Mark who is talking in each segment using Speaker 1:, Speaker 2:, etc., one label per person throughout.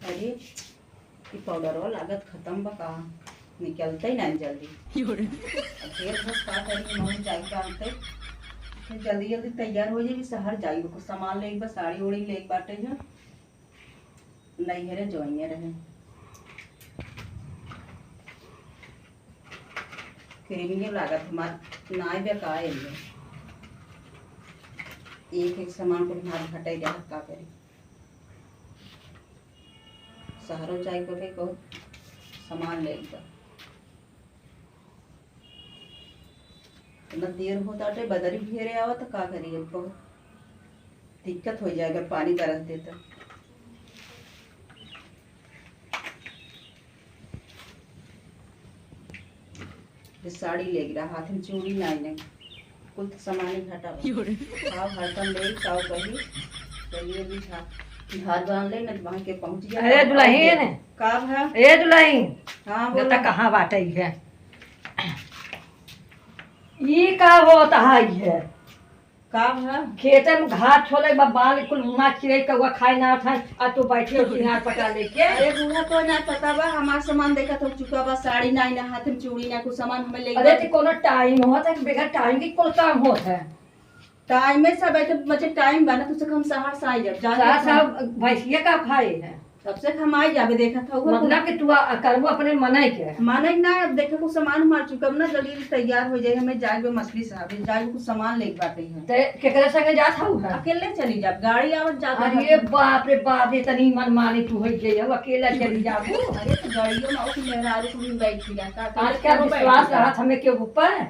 Speaker 1: अरे ई पाउडरवा लागत खत्म बा का निकलते ही नहीं जल्दी। अब फिर बस का करी मम्मी जाई जानते फिर जल्दी जल्दी तैयार हो जाई शहर जाई कुछ सामान ले बस साड़ी ओड़ी ले बाटे है नहीं हरे जोइए रहे क्रीमी लागत हमार नाई बेकार है एक एक सामान को हमारे हटाई दे का करी शहरों जाए को भी बहुत सामान ले इतना देर होता है बदरी घेरे आवा तो का करिए बहुत दिक्कत हो जाए अगर पानी बरस दे तो साड़ी ले गिरा हाथ में चूड़ी नहीं कुल सामान ही घटा खाओ हरदम ले खाओ कही चलिए भी खा घर बांध ले न वहां के पहुंच गया।
Speaker 2: अरे दुल्हन
Speaker 1: कब है
Speaker 2: ए दुल्हन
Speaker 1: हाँ
Speaker 2: बोला कहाँ बाटे है ये का होता है
Speaker 1: कब है
Speaker 2: खेते में घाट छोले बाल कुल मुना चिड़ै कौआ खाए ना था आ तू बैठी हो सिंगार पटा लेके।
Speaker 1: अरे बुआ तो ना पता बा हमार सामान देखा तो चुका बा साड़ी नहीं ना हाथ में चूड़ी ना कुछ सामान हमें ले
Speaker 2: अरे तो कोनो टाइम होता है बेकार टाइम की कोई काम होता है
Speaker 1: टाइम में सब ऐसे बच्चे टाइम बना तो हम शहर से आई जब
Speaker 2: सारा सब भैंसिया का खाए है
Speaker 1: सबसे हम आई जाबे देखा था
Speaker 2: मतलब कि तू करबो अपने मनाई के
Speaker 1: माने ना अब देखो कुछ सामान मार चुका ना जल्दी तैयार हो जाए हमें जाए मछली साहब जाए कुछ सामान ले बाटे है
Speaker 2: ते केकरे संगे जात हऊ है
Speaker 1: अकेले चली जा गाड़ी आवत जाता
Speaker 2: अरे बाप रे बाप इतनी मनमानी तू हो गई है अकेला चली जाबू।
Speaker 1: अरे तो गाड़ियों में और मेहरारू को भी बैठी जाता
Speaker 2: आज क्या विश्वास रहा हमें के ऊपर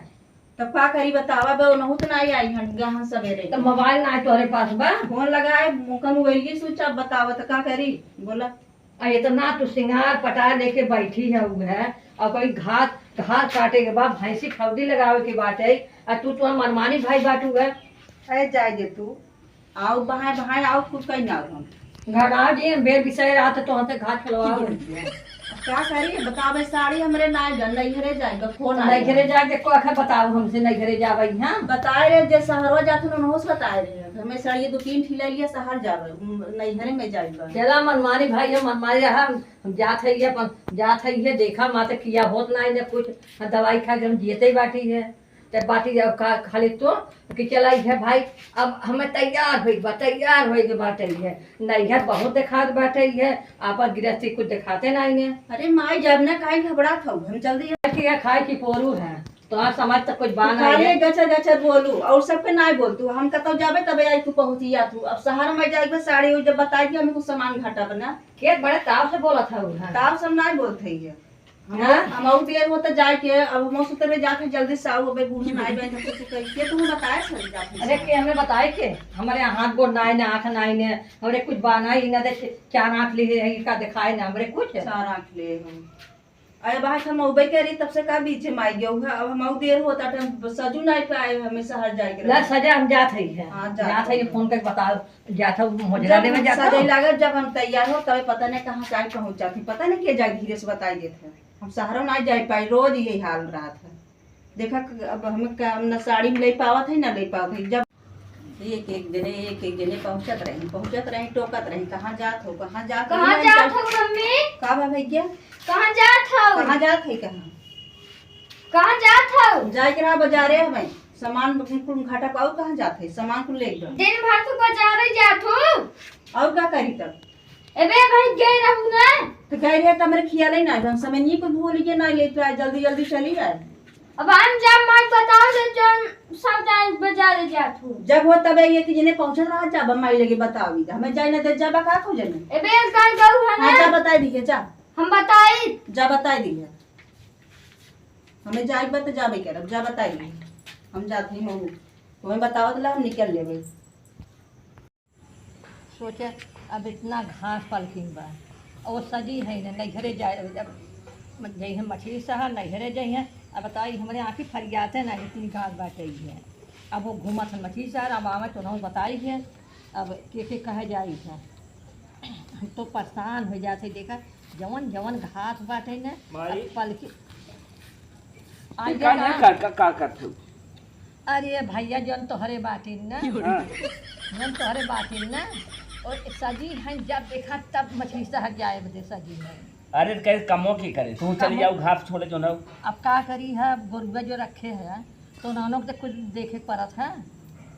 Speaker 1: तब का करी बतावा बे नहु तो नहीं आई हन गहन सवेरे
Speaker 2: तो मोबाइल ना तोरे पास बा
Speaker 1: फोन लगाए मुका मोबाइल की स्विच ऑफ बतावा तो का करी बोला
Speaker 2: ये तो ना तू सिंगार पटा लेके बैठी है उ है और कोई घास घास काटे के बाद भैंसी खौदी लगावे के बात है और तू तो मनमानी भाई बाटू है
Speaker 1: अरे जाए दे तू आओ बहाए बहाए आओ कुछ कहीं ना हम
Speaker 2: घड़ा जी बेर बिसरे रात तो हमसे घास खलवा
Speaker 1: क्या करी बतावे साड़ी हमरे ना गन नहीं घरे जाएगा फोन
Speaker 2: नहीं घरे जाके को अखर बताओ हमसे नहीं घरे जावे हां
Speaker 1: बताए रे जे शहरवा जात न होस बताए रे हमें साड़ी दो तीन ठिला लिया शहर जावे नहीं घरे में जाएगा
Speaker 2: चला मनमानी भाई है मनमानी रहा हम जात है ये अपन जात है ये देखा माते किया होत ना ने कुछ दवाई खा के हम जीते ही बाटी है ते बाटी जब खाली तो कि चलाई है भाई अब हमें तैयार होई के बाटे है नहीं है बहुत दिखात बाटे है आपन गृहस्थी कुछ दिखाते नहीं ने।
Speaker 1: अरे माई जब ना काहे घबरात हो हम जल्दी
Speaker 2: है खाए की पोरू है तो आज समझ तक कुछ बाना
Speaker 1: है गचर गचर बोलू और सब पे नहीं बोल तू हम कतो जाबे तबे आई तू पहुंचिया तू अब शहर में जाके साड़ी जब बताई कि हमें कुछ सामान घाटा बना
Speaker 2: खेत बड़े ताव से बोला था
Speaker 1: ताव सब नहीं बोलते है हम और देर होता जाए के अब हम सुतरे जाके जल्दी से आओ बे बूढ़ी नाई बहन तो कैसे तू बताए सर जाके
Speaker 2: अरे के हमें बताए के हमारे हाथ गोड़ नाई ने आंख नाई ने हमरे कुछ बनाई ना दे चार आंख ली है का दिखाए ना हमरे कुछ
Speaker 1: चार आंख ले हम अरे भाई हम उबे करी तब से का बीच में आई गयो है अब हम और देर होता तो सजू नहीं पाए हमें शहर जाए के
Speaker 2: ना सजा हम जात है
Speaker 1: हां
Speaker 2: जात है फोन करके बताओ जात है मोजरा ले में जाता
Speaker 1: सजा लागत जब हम तैयार हो तब पता नहीं कहां जाए पहुंच जाती पता नहीं के जाए धीरे से बताई देते हम शहरों ना जाए पाई रोज यही हाल रहा था देखा अब हमें न साड़ी में ले पावत है ना ले पावत है जब एक एक जने पहुंचत रही टोकत रही कहाँ जात हो
Speaker 3: मम्मी
Speaker 1: का बा भैया
Speaker 3: कहाँ जात हो कहाँ जात हो
Speaker 1: जाए के रहा बाजारे हमें सामान कुल घाटा पाऊ कहाँ जात है सामान कुल ले
Speaker 3: दिन भर तो बाजारे जात हो
Speaker 1: और का करी तब
Speaker 3: एबे भाई गए रहू ना
Speaker 1: तो कह रहे तमरे खियाले ना हम समय नहीं को भूल के ना ले तो जल्दी जल्दी चली आए
Speaker 3: अब हम जब मार बताओ दे जन सब टाइम बाजारे जात हो
Speaker 1: जब हो तबे ये कि जने पहुंचत रहा जब माई लगे बतावी हमें जाए ना दे जाबा का को जने
Speaker 3: एबे का गऊ है ना
Speaker 1: जा बताई दिए जा
Speaker 3: हम बताई
Speaker 1: जा बताई दिए हमें जाए बत जाबे करब जा बताई दिए हम जात ही मऊ तुम्हें बतावत ला हम निकल लेबे
Speaker 2: सोचे अब इतना घास पलकिन बा और सजी है ना नहीं घरे जाए जब जई हम मछली शहर नहीं घरे जाई है अब बताई हमारे आँखी फरियाते ना इतनी घास बाटे है अब वो घूमत है मछली शहर अब आवे तो ना बताई है अब के कहे जाई है हम तो परेशान हो जाते देखा जवन जवन घास बाटे ना पलकी
Speaker 4: का करथु
Speaker 2: अरे भैया जन तोहरे बाटिन ना जन तोहरे बाटिन ना और सजी है जब देखा तब मछली से हट जाए बदे सजी है।
Speaker 4: अरे कैसे कमो की करे तू चली जाओ घास छोड़े जो ना
Speaker 2: अब का करी है गोरुआ जो रखे है तो उन्होंने तो कुछ देखे पड़त है।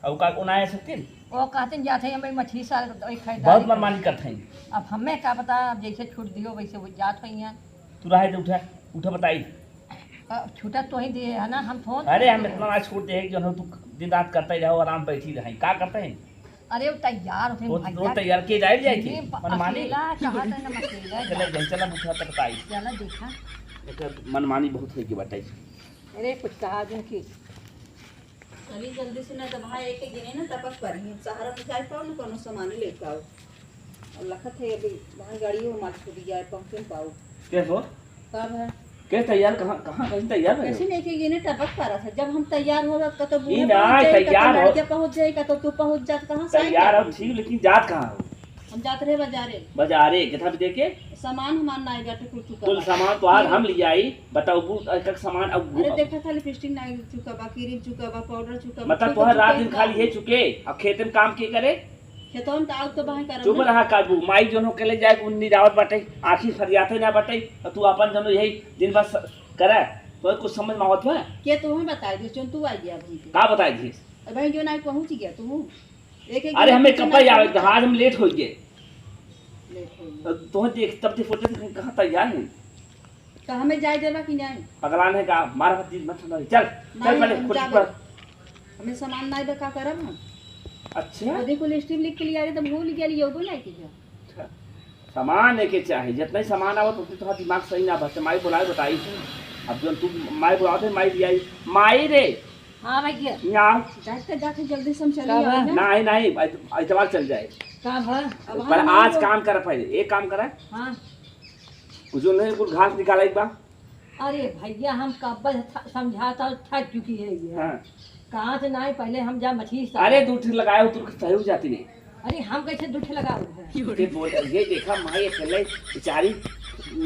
Speaker 4: और का उनाए सकते
Speaker 2: वो कहते जाते हैं भाई मछली सा खरीदारी
Speaker 4: बहुत मनमानी करते हैं।
Speaker 2: अब हमें क्या पता अब जैसे छूट दियो वैसे वो जात हुई हैं।
Speaker 4: तू रहे तो उठा उठा बताई।
Speaker 2: अब छूटा तो ही दिए है ना हम फोन।
Speaker 4: अरे हम इतना आज छोड़ दे जो ना तू दिन रात करते ही रहो आराम बैठी रहे क्या करते हैं।
Speaker 2: अरे वो तैयार होते
Speaker 4: वो
Speaker 2: हैं
Speaker 4: रोज तैयार किए जाए जाए थी मनमानी
Speaker 2: अकेला चाहते हैं ना मछली
Speaker 4: चले जाए चला उठा तक बताई
Speaker 2: चला देखा।
Speaker 4: एक मनमानी बहुत हुई की बताई।
Speaker 2: अरे कुछ कहा दिन की
Speaker 1: चली जल्दी से ना तो भाई एक एक गिने ना टपक पर ही सहारा में जाए पाओ ना कोनो सामान ले पाओ और लखत है अभी भाई गाड़ियों में मत छूट जाए पहुंचे पाओ
Speaker 4: कैसे हो
Speaker 1: कब है
Speaker 4: कैसे तैयार कहाँ कहाँ कहीं तैयार है
Speaker 1: कैसे नहीं कि गिने टपक पर था जब हम तैयार हो जात का तो
Speaker 4: ई
Speaker 1: बूढ़ा
Speaker 4: ना,
Speaker 1: पहुंच जाए
Speaker 4: तैयार हो।
Speaker 1: लड़कियां पहुंच जाए का तो तू पहुंच जात कहां से
Speaker 4: तैयार अब ठीक लेकिन जात कहाँ हो
Speaker 1: हम जात रहे बाजारे
Speaker 4: बाजारे कितना भी देखे
Speaker 1: सामान हमार ना गटे कुछ
Speaker 4: कुल सामान तो आज हम ले आई बताओ एक सामान अब
Speaker 1: अरे देखा था लिपस्टिक ना चुका बा क्रीम चुका बा पाउडर चुका बा
Speaker 4: मतलब तो रात दिन खाली है चुके अब खेत में काम के करे
Speaker 1: खेतों में आग तो बाहर कर
Speaker 4: चुप रहा काबू माई जोनो के ले जाए उन्नी रावत बाटे आखिर फरियाते ना बाटे और तू अपन जनो यही दिन भर करे तो कुछ समझ में आवत है
Speaker 1: के तू हमें बता दे चुन तू आ गया अभी
Speaker 4: का बताई थी
Speaker 1: भाई जो ना पहुंच गया तू एक एक
Speaker 4: अरे हमें कब आवे आज हम लेट हो गए
Speaker 1: लेट हो गया।
Speaker 4: तो देख तब से फोटो कहाँ तैयार है
Speaker 1: तो हमें जाए देवा कि नहीं
Speaker 4: पगलान है का मारा पति मत सुना चल चल पहले
Speaker 1: हम
Speaker 4: खुद
Speaker 1: जाबे।
Speaker 4: पर
Speaker 1: हमें सामान नहीं बका करब हम
Speaker 4: अच्छा
Speaker 1: यदि को लिस्टिंग लिख के लिए आए तो भूल गया लियो को नहीं कीजिए
Speaker 4: सामान लेके चाहे जितना ही सामान आवत उतनी तुम्हारा दिमाग सही ना बचे माई बुलाए बताई अब जो तू माई बुलाते माई दिया माई रे
Speaker 2: हाँ भैया
Speaker 4: यहाँ
Speaker 1: जाते जल्दी से हम चले
Speaker 2: कब है?
Speaker 1: जाओ ना
Speaker 4: नहीं इतवार चल जाए
Speaker 2: कहाँ भर
Speaker 1: अब
Speaker 4: पर
Speaker 1: हम
Speaker 4: आज
Speaker 1: लोग-
Speaker 4: काम करा पहले एक काम करा
Speaker 2: हाँ
Speaker 4: जो नहीं कुछ घास निकाला एक बार
Speaker 2: अरे भैया हम कब समझाता थक चुकी है ये
Speaker 4: हाँ
Speaker 2: कहाँ से नहीं पहले हम जा मछली से
Speaker 4: अरे दूठ लगाया हो तो सही हो जाती नहीं
Speaker 2: अरे हम कैसे दूठे लगा हुए हैं
Speaker 4: बोल ये देखा माई अकेले बेचारी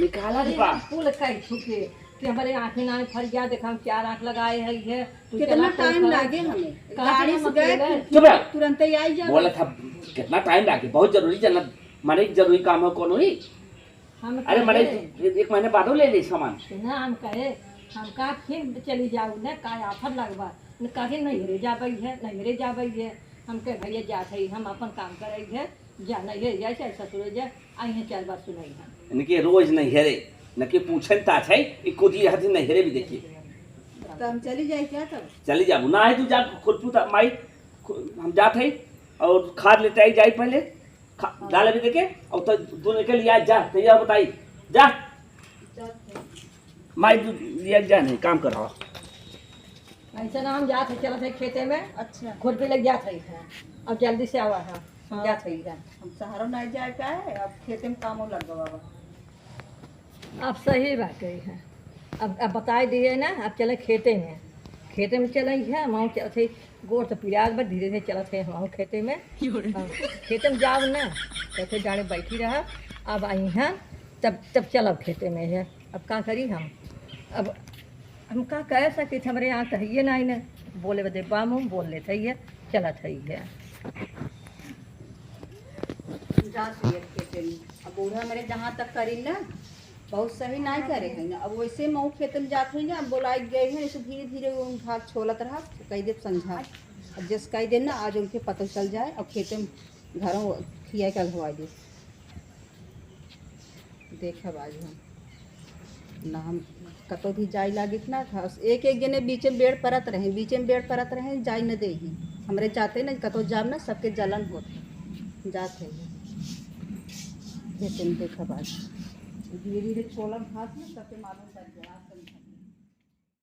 Speaker 4: निकाला
Speaker 2: अरे
Speaker 4: बा
Speaker 2: फूल कई छुके कि हमारे आँखें ना फर गया देखा हम 4 आँख लगाए है तू
Speaker 1: कितना
Speaker 2: चला
Speaker 1: टाइम
Speaker 2: तो
Speaker 1: लागे हमें
Speaker 2: कहाँ
Speaker 1: गाड़ी
Speaker 2: से
Speaker 1: से
Speaker 2: हम
Speaker 1: गए
Speaker 2: अकेले?
Speaker 4: चुप रह।
Speaker 1: तुरंत ही आई जाओ
Speaker 4: बोला था कितना टाइम लागे बहुत जरूरी जाना माने जरूरी काम है कौन हुई
Speaker 2: हम
Speaker 4: अरे माने
Speaker 2: कहे,
Speaker 4: एक महीने बाद ले ले सामान
Speaker 2: ना हम कहे हम का फिर चली जाऊ न का आफर लगवा न कहे नैहरे जाबई है नैहरे जाबई है हम कहे भैया जात है हम अपन काम करे है जा नैहरे जाए चाहे ससुर जाए आई है 4 बार सुनाई हम
Speaker 4: इनके रोज नहीं हेरे न के पूछन ता छै इको जी हथी नहीं हेरे भी देखिए
Speaker 1: तो हम चली जाए क्या तब
Speaker 4: चली जाबू ना है तू जा खुद पूता माई हम जात है और खाद लेते आई जाई पहले डाले भी देखे और तो तू निकल लिया जा तैयार बताई जा माई तू लिया जा नहीं काम कर रहा
Speaker 2: ऐसे ना हम जाते चलते खेते में
Speaker 1: अच्छा
Speaker 2: खुद भी लग जाते हैं अब जल्दी से आवा है हम जाते हैं
Speaker 1: हम सहारा नहीं जाए का है अब खेते में काम लग गवा
Speaker 2: अब सही बात कही है अब बताए दिए ना अब चले खेते में चले है हम चलते गोर तो पियाज बस धीरे धीरे चलते हैं हम खेते में खेते में जाओ ना कैसे जाने बैठी रहा अब आई हैं तब चलब खेते में है अब का करी अब हम का कह सकते थे हमारे यहाँ कहिए ना इन्हें बोले बदे बाम हम बोल लेते ही है चलत है
Speaker 1: जात है खेते में अब बूढ़ा मेरे जहाँ तक करी ना बहुत सही नहीं करे है ना अब वैसे मऊ खेत में जाते हैं ना अब बोलाई गए हैं ऐसे धीरे धीरे वो भाग छोलत रहा कई देर समझा अब जिस कई दिन ना आज उनके पता चल जाए अब खेते में घरों खिया कल हवा दे देखब आज हम ना हम कतो भी जाई लागित ना था एक एक जने बीच में बेड़ परत रहे बीच में बेड़ परत रहे जाई न दे हमरे जाते ना कतो जाब ना सबके जलन होते जाते खेते में देखब आज धीरे धीरे छोलम घास में सबके मालूम चल गया